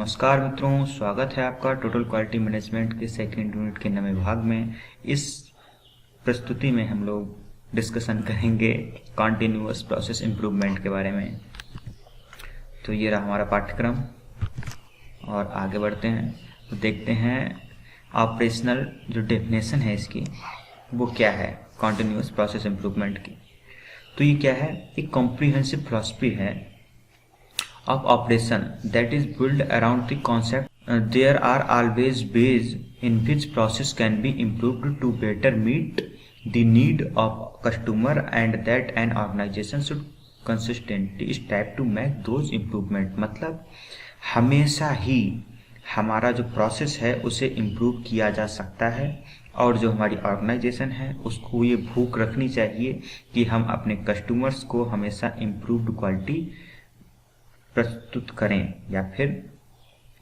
नमस्कार मित्रों, स्वागत है आपका टोटल क्वालिटी मैनेजमेंट के सेकंड यूनिट के नए भाग में। इस प्रस्तुति में हम लोग डिस्कशन करेंगे कॉन्टिन्यूअस प्रोसेस इम्प्रूवमेंट के बारे में। तो ये रहा हमारा पाठ्यक्रम और आगे बढ़ते हैं तो देखते हैं ऑपरेशनल जो डेफिनेशन है इसकी वो क्या है कॉन्टिन्यूअस प्रोसेस इम्प्रूवमेंट की। तो ये क्या है, एक कॉम्प्रिहेंसिव फिलॉसफी है of operation that is built around the concept there are always ways in which process can be improved to better meet the need of customer and that an organization should consistently strive to make those improvement। मतलब हमेशा ही हमारा जो process है उसे improve किया जा सकता है और जो हमारी ऑर्गेनाइजेशन है उसको ये भूख रखनी चाहिए कि हम अपने कस्टमर्स को हमेशा इम्प्रूव्ड क्वालिटी प्रस्तुत करें या फिर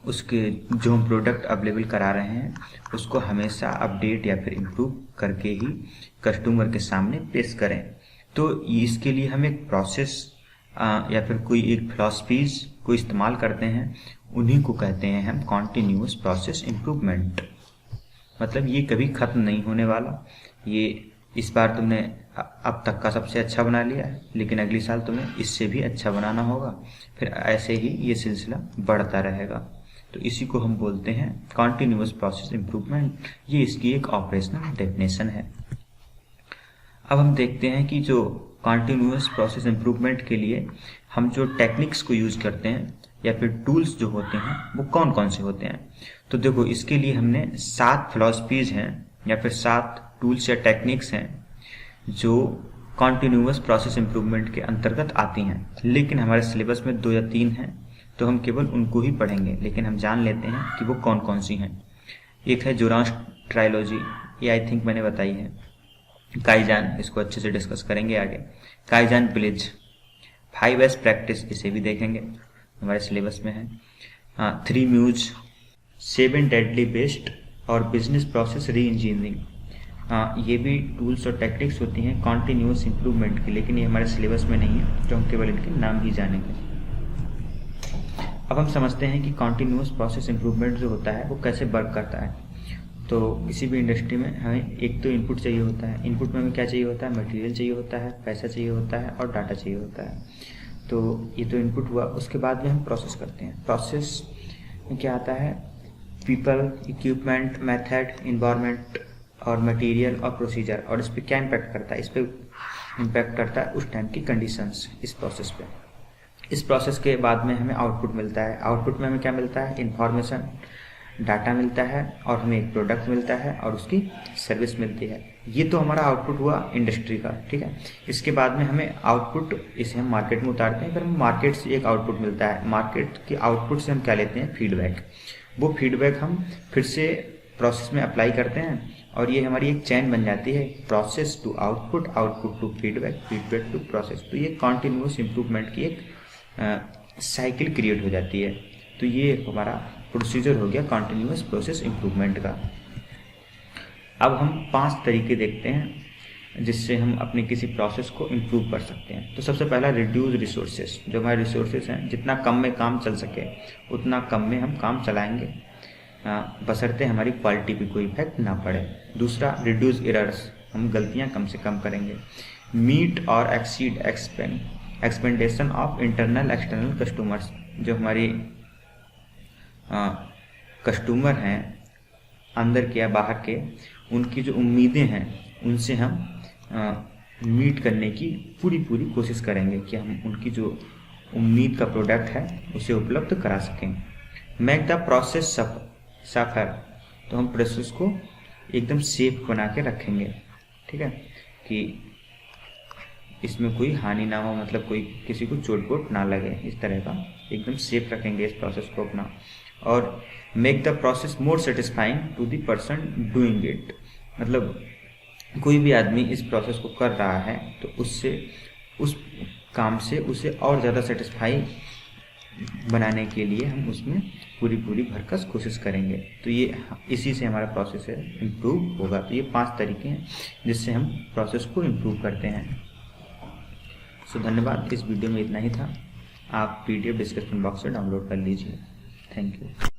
उसके जो हम प्रोडक्ट अवेलेबल करा रहे हैं उसको हमेशा अपडेट या फिर इम्प्रूव करके ही कस्टमर के सामने पेश करें। तो इसके लिए हम एक प्रोसेस या फिर कोई एक फिलॉसफीज को इस्तेमाल करते हैं, उन्हीं को कहते हैं हम कॉन्टिन्यूअस प्रोसेस इम्प्रूवमेंट। मतलब ये कभी ख़त्म नहीं होने वाला। ये इस बार तुमने अब तक का सबसे अच्छा बना लिया है, लेकिन अगली साल तुम्हें इससे भी अच्छा बनाना होगा, फिर ऐसे ही ये सिलसिला बढ़ता रहेगा। तो इसी को हम बोलते हैं कॉन्टिन्यूअस प्रोसेस इम्प्रूवमेंट। ये इसकी एक ऑपरेशनल डेफिनेशन है। अब हम देखते हैं कि जो कॉन्टिन्यूअस प्रोसेस इम्प्रूवमेंट के लिए हम जो टेक्निक्स को यूज़ करते हैं या फिर टूल्स जो होते हैं वो कौन कौन से होते हैं। तो देखो, इसके लिए हमने 7 फिलॉसफीज हैं या फिर 7 टूल्स या टेक्निक्स हैं जो कॉन्टिन्यूअस प्रोसेस इम्प्रूवमेंट के अंतर्गत आती हैं, लेकिन हमारे सिलेबस में 2 या 3 हैं तो हम केवल उनको ही पढ़ेंगे। लेकिन हम जान लेते हैं कि वो कौन कौन सी हैं। एक है जोरांश ट्रायोलॉजी, ये आई थिंक मैंने बताई है। काइजान, इसको अच्छे से डिस्कस करेंगे आगे। काइजान विलेज, 5S प्रैक्टिस, इसे भी देखेंगे, हमारे सिलेबस में है। 3 म्यूज, 7 डेडली बेस्ट और बिजनेस प्रोसेस री इंजीनियरिंग। ये भी टूल्स और टेक्निक्स होती हैं कॉन्टिन्यूअस इम्प्रूवमेंट की, लेकिन ये हमारे सिलेबस में नहीं है, तो हम केवल इनके नाम ही जानेंगे। अब हम समझते हैं कि कॉन्टिन्यूअस प्रोसेस इम्प्रूवमेंट जो होता है वो कैसे वर्क करता है। तो किसी भी इंडस्ट्री में हमें एक तो इनपुट चाहिए होता है। इनपुट में हमें क्या चाहिए होता है, मटेरियल चाहिए होता है, पैसा चाहिए होता है और डाटा चाहिए होता है। तो ये तो इनपुट हुआ, उसके बाद में हम प्रोसेस करते हैं। प्रोसेस में क्या आता है, पीपल, इक्विपमेंट, मेथड, इन्वायरमेंट और मटेरियल और प्रोसीजर। और इस पर क्या इम्पैक्ट करता है, इस पर इम्पैक्ट करता है उस टाइम की कंडीशंस इस प्रोसेस पे। इस प्रोसेस के बाद में हमें आउटपुट मिलता है। आउटपुट में हमें क्या मिलता है, इन्फॉर्मेशन, डाटा मिलता है और हमें एक प्रोडक्ट मिलता है और उसकी सर्विस मिलती है। ये तो हमारा आउटपुट हुआ इंडस्ट्री का, ठीक है। इसके बाद में हमें आउटपुट, इसे हम मार्केट में उतारते हैं, फिर हमें मार्केट से एक आउटपुट मिलता है। मार्केट के आउटपुट से हम क्या लेते हैं, फीडबैक। वो फीडबैक हम फिर से प्रोसेस में अप्लाई करते हैं और ये हमारी एक चैन बन जाती है, process to output, output to feedback, feedback to process. तो ये कॉन्टिन्यूअस इम्प्रूवमेंट की एक साइकिल क्रिएट हो जाती है। तो ये हमारा प्रोसीजर हो गया कॉन्टिन्यूअस प्रोसेस इम्प्रूवमेंट का। अब हम 5 तरीके देखते हैं जिससे हम अपने किसी प्रोसेस को इम्प्रूव कर सकते हैं। तो सबसे पहला, रिड्यूस रिसोर्सेज। जो हमारे रिसोर्सेज हैं, जितना कम में काम चल सके उतना कम में हम काम चलाएंगे, बशर्ते हमारी क्वालिटी पे कोई इफेक्ट ना पड़े। दूसरा, रिड्यूस एरर्स, हम गलतियां कम से कम करेंगे। मीट और exceed expectation of internal external customers. जो हमारी कस्टमर हैं अंदर के या बाहर के, उनकी जो उम्मीदें हैं उनसे हम मीट करने की पूरी कोशिश करेंगे कि हम उनकी जो उम्मीद का प्रोडक्ट है उसे उपलब्ध करा सकें। मेक द प्रोसेस सफर, तो हम प्रोसेस को एकदम सेफ बना के रखेंगे, ठीक है, कि इसमें कोई हानि ना हो, मतलब कोई किसी को चोट वोट ना लगे, इस तरह का एकदम सेफ रखेंगे इस प्रोसेस को अपना। और make the process more satisfying to the person doing it. मतलब कोई भी आदमी इस प्रोसेस को कर रहा है तो उससे, उस काम से उसे और ज़्यादा सेटिस्फाई बनाने के लिए हम उसमें पूरी भरकस कोशिश करेंगे। तो ये इसी से हमारा प्रोसेस है इम्प्रूव होगा। तो ये 5 तरीके हैं जिससे हम प्रोसेस को इम्प्रूव करते हैं। सो धन्यवाद, इस वीडियो में इतना ही था। आप PDF डिस्क्रिप्शन बॉक्स से डाउनलोड कर लीजिए। Thank you.